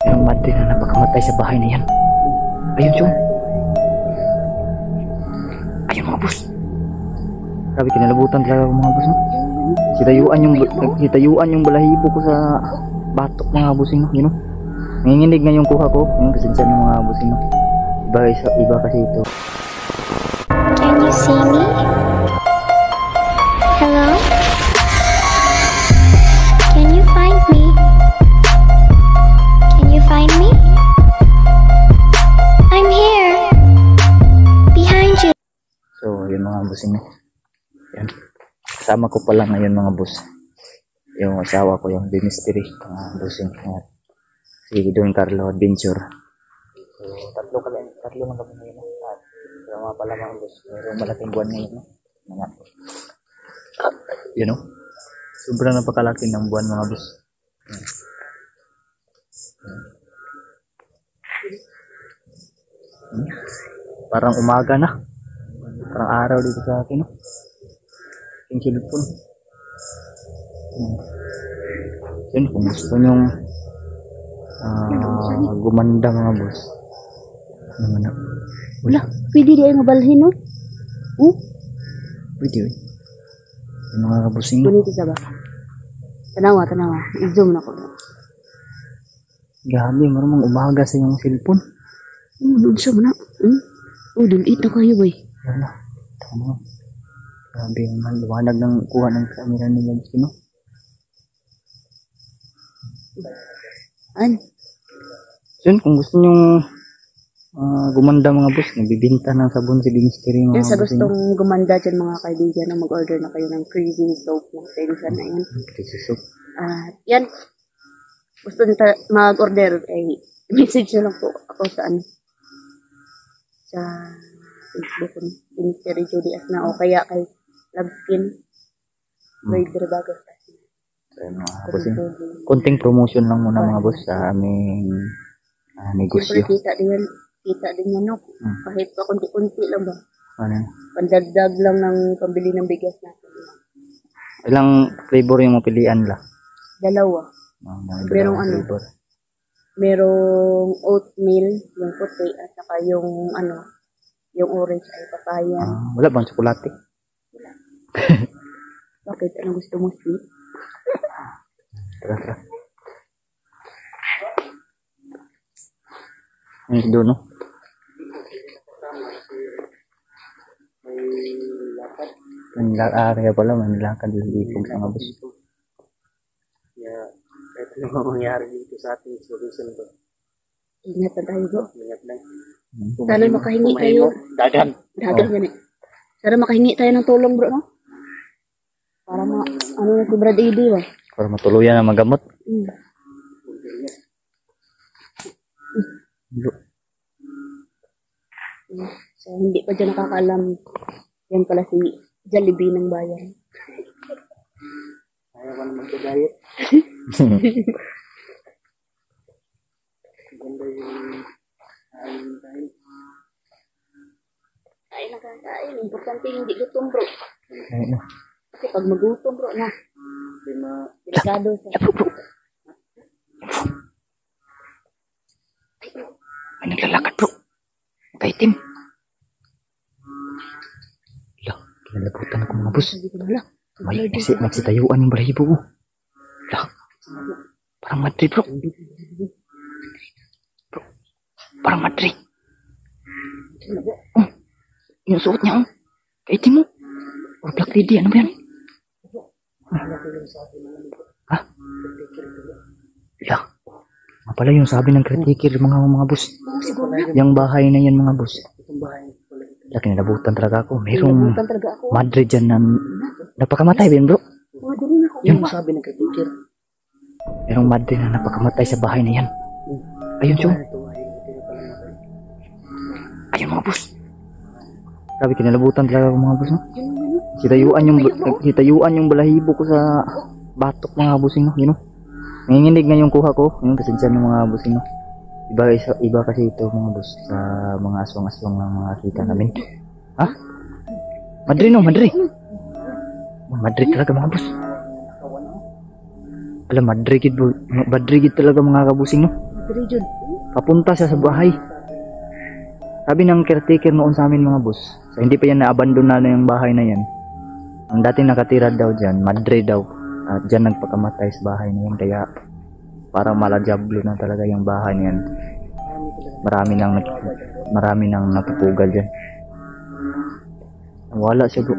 Merong madre na napakamatay sa bahay na yan. Ayun, Chong. Ayun, mga boss. Grabe, kinalabutan talaga ako, mga boss, no? Kitayuan yung balahibo ko sa batok, mga bossing, no? You know? Nanginginig na yung kuha ko. Yung pasensya ng mga bossing, no? Iba kasi ito. Can you see me? Hello? Can you find me? Can you find me? I'm here. Behind you. So, yun mga bossing, no? Yan. Kasama ko pala ngayon mga boss. Yung asawa ko, yung Demisteri, mga bossing. Si Don Carlo Adventure. So, tatlo na kami ngayon. At sama pala mga boss. Mayroong malaking buwan ngayon. No? You know? Sobrang napakalaki ng buwan mga boss. Parang umaga na. Parang araw dito sa akin. No? Yung cellphone. Yun, kung gusto nyong gumanda mga boss. Wala, pwede rin mabalhin, no? Pwede yun. Yung mga kabusing. Ganito sa ba? Tanawa. I-zoom na ko. Gabi, marumang umaga sa yung cellphone. Doon siya mo na. Dulit na kayo, boy. Wala. Tama. Grabe yung maliwanag ng kuha ng camera nila. No? An? Yun, kung gusto nyo gumanda mga boss, nagbibinta ng sabon si Demisteri mga Yan sa boss. gustong gumanda dyan mga kaibigan na mag-order na kayo ng crazy soap ng Tensan na yan. Crazy soap. Yan. Gusto nita mag-order, message nyo lang po ako sa sa Facebook ko, Demisteri Judy Asna o kaya kay Love Skin. Rider Bago. Ayun mga bossing. Konting promotion lang muna mga boss sa aming negosyo. Siyempre kita din yan, no? Kahit pa kunti-kunti lang ba? Ano? Pandagdag lang ng pambili ng bigas natin. Ilang flavor yung mapilian la? Dalawa. Merong flavor. Merong oatmeal, yung puti, at saka yung yung orange ay papaya. Wala bang tsokolate? Wala. Bakit? Anong gusto mo, sweet? Tara. Ang doon, no? Kaya pala, may nilakad yung sa mga boss. Ito yung mangyari dito sa ating solution ko. Ingat na tayo, bro. Ingat lang. Sana makahingi tayo. Dagan yan eh. Sana makahingi tayo ng tulong, bro, no? Para si Brad Eddie, ba? Para matuluyan na magamot. So, hindi pa dyan nakakaalam. Yan pala si Jollibee ng bayan. Ayaw ka naman mag-diet. Ganda yung kain. Kain na kain. Importante hindi gutom, bro. Ayun na. Kasi pag magutom, bro, na. Delikado sa... May naglalakad, bro. Kaitim. Kinalabutan ako mga boss. May nagsitayuan yung balahibo ko. Parang madre, bro. Parang madre. Yung suot niya, kaitim mo. Or black lady, ano ba yan? Ha? Pala yung sabi ng kritikir mga boss. Yung bahay na yan mga boss. Laki nalabutan talaga ako. Mayroong madre dyan na napakamatay din, bro. Yung sabi ng kritikir. Mayroong madre na napakamatay sa bahay na yan. Ayun, Chong. Ayun mga boss. Grabe, kinalabutan talaga ako mga boss, no? Kitayuan yung balahibo ko sa batok mga bossing, no? You know? Nanginginig na yung kuha ko. Yung pasensya ng mga bossing, no? Iba kasi ito mga boss sa mga aswang-aswang ng mga kita namin. Ha? Madre, no? Madre. Madre talaga mga boss. Alam, Madre gid talaga mga kabusing, no? Diri jud. Papunta siya sa bahay. Sabi ng caretaker noon sa amin mga boss, so hindi pa yan na-abandon na yung bahay na yan. Ang dating nakatira daw dyan, Madre daw. At dyan nagpakamatay sa bahay na yan. Kaya parang malajablo na talaga yung bahay na yan. Marami nang napupugal dyan. Wala siya bro.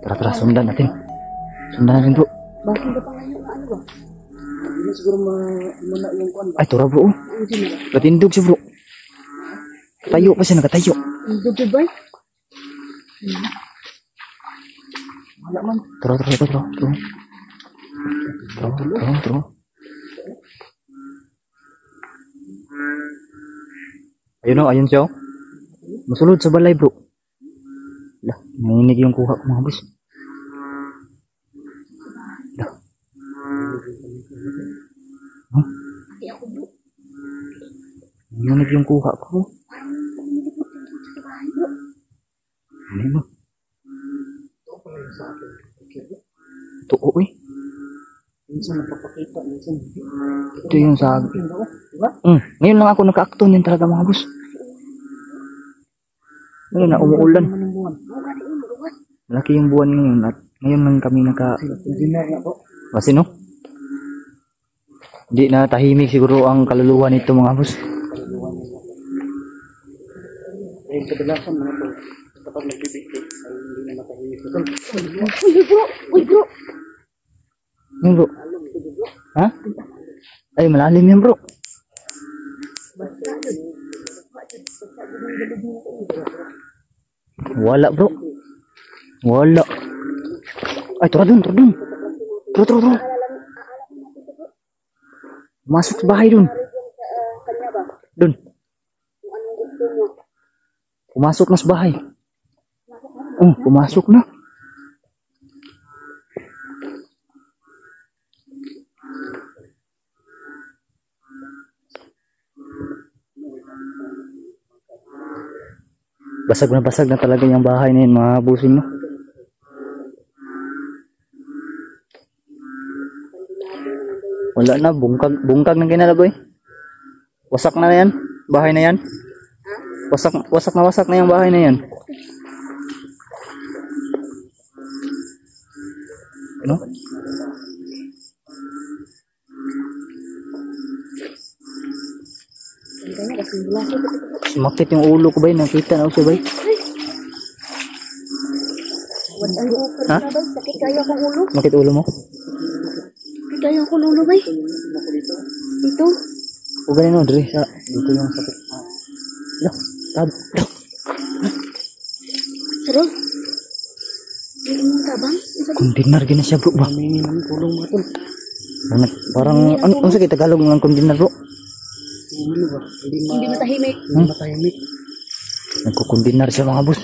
Tara, sundan natin. Sundan natin bro. Bakit ba pa ngayon na ano ba? Hindi siguro muna yung kuan. Ay, tura bro. Katindog siya bro. Tayo pa siya, nakatayo. Ang jud ba? Wala man. Tara. Ayun siya. Masulod sa balay bro. Lah, nanginig yung kuha ko mga boss. Lah. Huh? Nanginig yung kuha ko. Ano ba? Ito pala yung sa akin. Ito eh. Minsan napapakita, minsan. Ito yung sa... Diba? Ngayon lang ako naka-acto niyan talaga mga boss. Ngayon na umuulan. Naman yung buwan. Malaki yung buwan ngayon at ngayon lang kami naka... Dinner na po. Kasi no? Hindi na tahimik siguro ang kaluluwa nito mga boss. Dahil kadalasan mga po, kapag nagbibigay, ay hindi na matahimik ito. Uy bro. Yung bro. Ha? Ay malalim yan bro. Wala bro. Wala. Ay tara dun. Tara. Masuk sa bahay dun. Dun. Pumasok na sa bahay. Pumasok na. Basag na talaga yung bahay na yun, mga busing no. Wala na, bungkag ng kinalaboy. Wasak na yan, bahay na yan. Wasak na yung bahay na yan. Ano? Sumakit yung ulo ko ba? Nakita na ako siya ba? Ha? Sakit kaya akong ulo. Makit ulo mo? Sakit kaya akong ulo ba? Ito. O ganun o, dito yung sakit. Tab. Pero? Hindi mo tabang? Kondinar gina siya bro ba? Humingi ng tulong mga tol. Parang ano sa Tagalog ng kondinar bro? Ano ba? Hindi matahimik. Hindi matahimik. Nagkukondinar siya mga boss.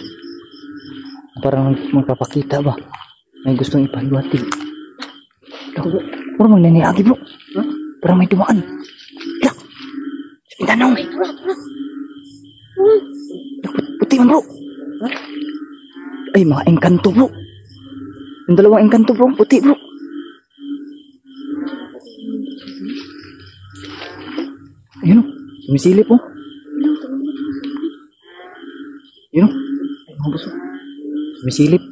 Parang magpapakita ba? May gustong ipahiwatig. Parang magnaniyagi bro. Parang may dumaan. Yak! Pinanong! Puti man bro. Ay mga engkanto bro. Yung dalawang engkanto bro. Puti bro. Ayun o. Sumisilip o. Yun o. Ay mga boss o. Sumisilip.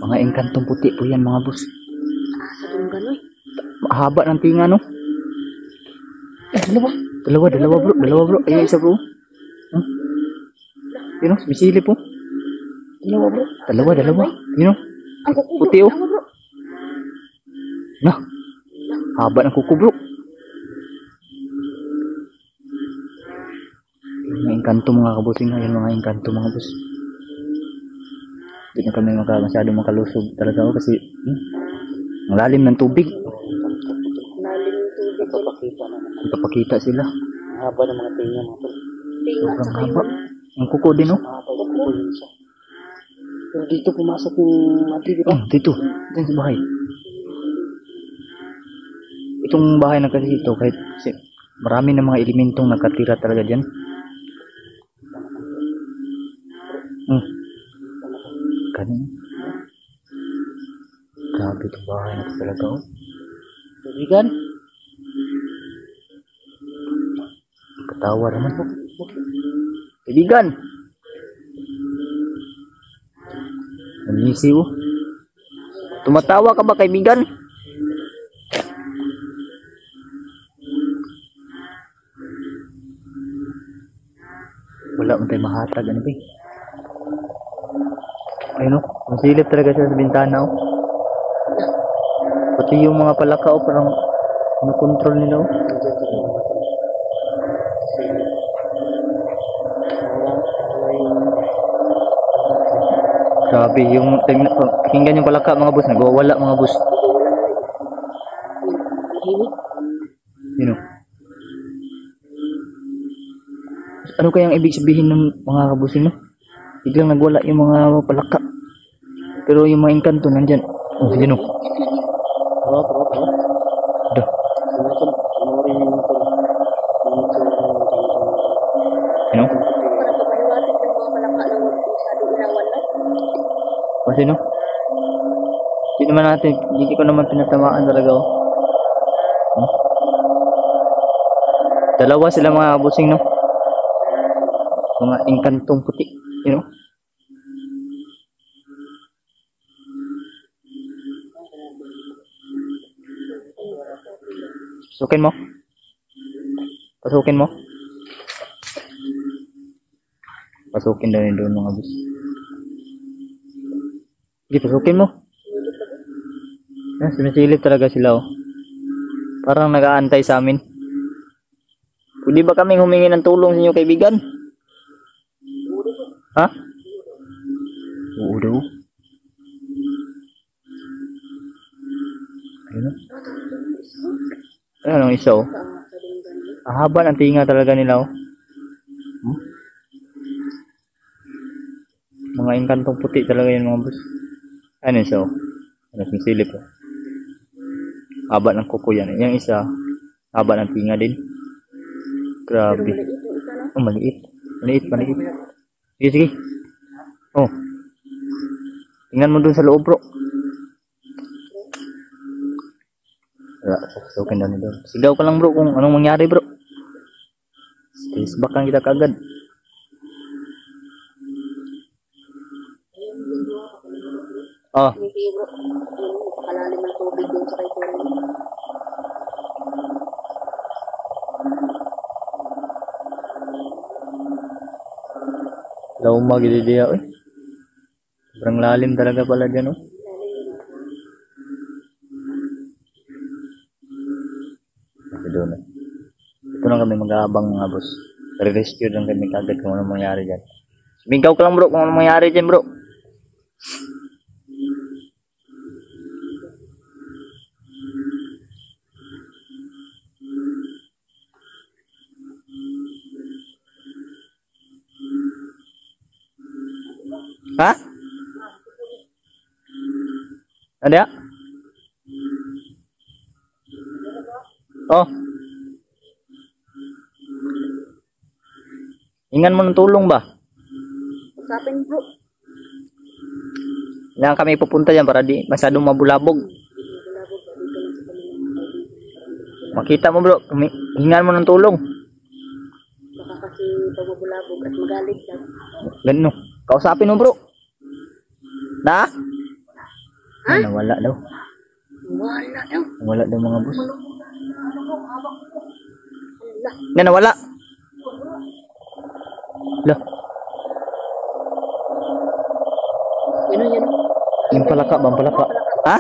Mga engkantong puti po yan mga boss. Sa tunggan oy. Mahaba ng tinga no. Dalawa bro. Ay isa bro. Yun o. Sumisilip o. Dalawa. Yun o. Ang kuko. Puti o. Nah. Haba ng kuko bro. Mga engkanto mga kabusing na yung mga engkanto mga boss. Hindi na kami masyadong makalusog talaga ako kasi ang lalim ng tubig. Nagpapakita sila. Ang haba ng mga tinga mga tol. Sobrang haba. Ang kuko din oh. Pero dito pumasok yung mati, di ba? Dito sa bahay. Itong bahay na kasi ito kahit kasi marami na mga elementong nakatira talaga dyan. Kanina. Grabe itong bahay na ito talaga oh. Tubigan? Katawa naman po. Kaibigan! Nanisiw. Tumatawa ka ba, kaibigan? Wala man tayo mahatag. Ano ba eh? Ayun o. Masilip talaga siya sa bintana o. Pati yung mga palaka o. Parang nakontrol nila o. Grabe yung pakinggan yung palaka mga boss. Nagwawala mga boss. Yun o. Ano kayang ibig sabihin ng mga kabusing no? Biglang nagwala yung mga palaka. Pero yung mga engkanto nandyan. Oh, yun o. Dah. Ano? Kasi no? Hindi naman natin, hindi ko naman pinatamaan talaga oh. Dalawa sila mga kabusing no? Mga engkantong puti, you know? Pasukin mo? Pasukin mo? Pasukin daw yun doon mga bus. Sige, pasukin mo. Sumisilip talaga sila oh. Parang nag-aantay sa amin. Pwede ba kaming humingi ng tulong sa inyo kaibigan? Ha? Oo daw. Ayun o. Ayun ang isa o. Ahaba ng tinga talaga nila o. Mga engkantong puti talaga yun mga boss. Ayun isa o. Ano sinisilip o. Haba ng kuko yan. Yung isa, haba ng tinga din. Grabe. Oh, maliit. Maliit. Sige, sige. Oh. Tingnan mo dun sa loob, bro. Wala, sasukin daw nito. Sigaw ka lang, bro, kung anong mangyari, bro. Space back lang kita kagad. Oh. Kalalim ng tubig dun sa kay Lauma gili dia oy. Sobrang lalim talaga pala diyan oh. Kasi doon. Ito lang kami mag-aabang mga boss. Re-rescue lang kami kagad kung ano mangyari diyan. Sumigaw ka lang bro kung ano mangyari diyan bro. Ha? Ada? Oh. Ingan mo ng tulong ba? Usapin bro. Yan kami pupunta dyan para di masyadong mabulabog. Makita mo bro, hingan mo ng tulong. Baka kasi pabubulabog at magalit siya. Ganun. Kausapin mo bro. Na? Ha? Nawala daw. Wala daw. Nawala daw mga boss. Na nawala. Lah. Yan. Yung palaka, bang palaka? Ha?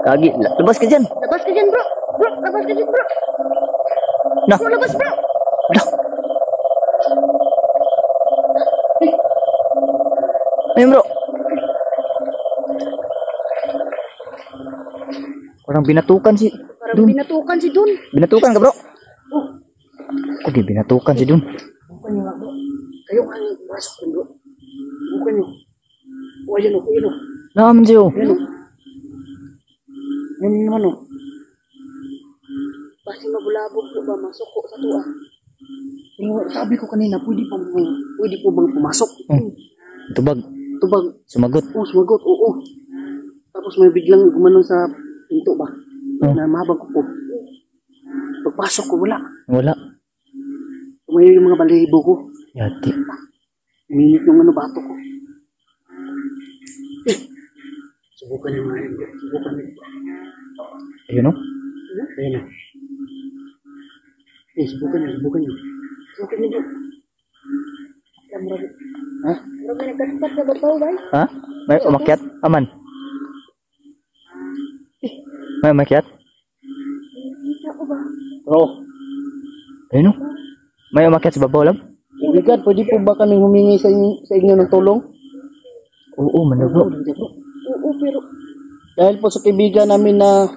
Kagi, labas ka dyan. Labas ka dyan bro. Bro, labas ka dyan bro. Nah. Bro, labas bro. Dah. Ayun bro. Parang binatukan si Parang Dun. binatukan si Dun. Binatukan ka bro? Kok di binatukan si Dun? Bukan nyo nga, bro. Kayo nga yung masok yun, bro. Bukan nyo. O, ayan o, ayan o. Naman siyo. Ayan o. Ayan naman o. Basi mabulabog po ba masok ko sa tuwa. Sabi ko kanina, pwede po bang pumasok? Tubag. Tubag. Sumagot. Oo, sumagot. Oo. Tapos may biglang gumanon sa pinto ba? Na mahabang ko po. Pagpasok ko, wala. Wala. Tumayo yung mga balahibo ko. Yati. Uminit yung ano, bato ko. Subukan yung mga yun. Subukan yun. Ayun o. Ayun na. Subukan nyo. Subukan nyo. Subukan nyo. Ha? Marami nagkatapat sa babaw, bay. Ha? May umakyat? Aman. May umakyat? Ako ba? Oo. Ayun o. May umakyat sa babaw, lab? Kaibigan, pwede po ba kaming humingi sa inyo ng tulong? Oo, manubro. Oo, pero Dahil po sa kaibigan namin na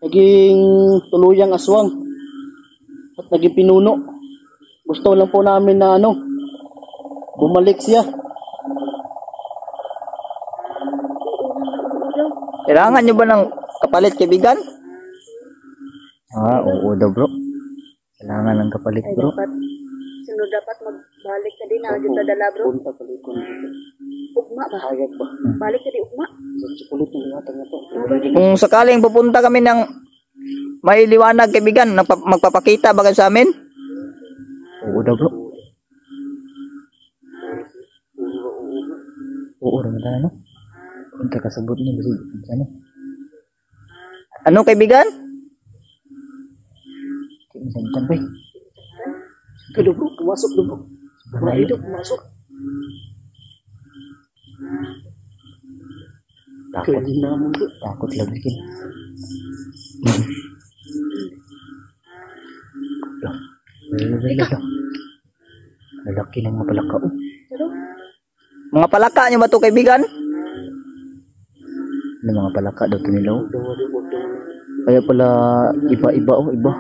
naging tuluyang aswang at naging pinuno. Gusto lang po namin na bumalik siya. Kailangan nyo ba ng kapalit, kaibigan? Oo daw, bro. Kailangan ng kapalit, ay bro. dapat magbalik ka din na yung dadala, bro. Punta palit ko na ito. Ugma ba? Hayag ba? Balik ka di ugma. Sa chikulit ng liwatan na to. Kung sakaling pupunta kami ng may liwanag, kaibigan, magpapakita ba kayo sa amin? Oo daw, bro. Oo, naman no? Punta ka sa booth niya, basi. Ano, kaibigan? Minsan ba? Kado bro, pumasok do bro. Wala hidup, pumasok. Takot. Kaya naman bro. Takot lagi kin. Lalaki ng mga palaka. Oh. Mga palaka nyo ba ito, kaibigan? Ano mga palaka daw ito nila? Oh. Kaya pala iba-iba. Oh, iba.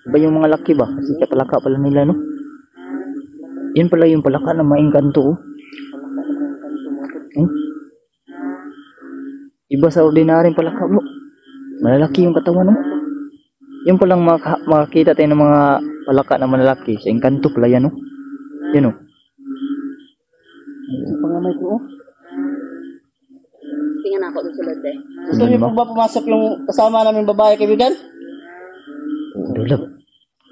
Iba yung mga laki ba? Kasi kaya palaka pala nila, no? Yan pala yung palaka na maingkanto, oh. Iba sa ordinaryong palaka, bro. Malalaki yung katawan, no? Yung palang makakita tayo ng mga palaka na malalaki. Sa engkanto pala yan, no? Yan, no? Sa pangamay ko, oh. Tingnan ako ng sulod eh. Gusto niyo po ba pumasok yung kasama namin babae, kaibigan? Oo, dulab.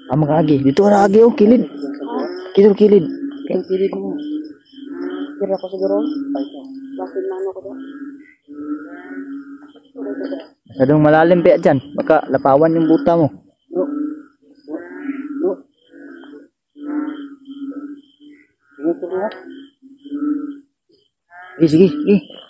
Makagi. Dito ka agi, oh. Kilid. Kilid. Ang pilit mo. Kira ko siguro. Bakit na ano ko ba? Masyadong malalim pa dyan. Baka lapawan yung buta mo. Bro. Bro. Sige, bro. Sige.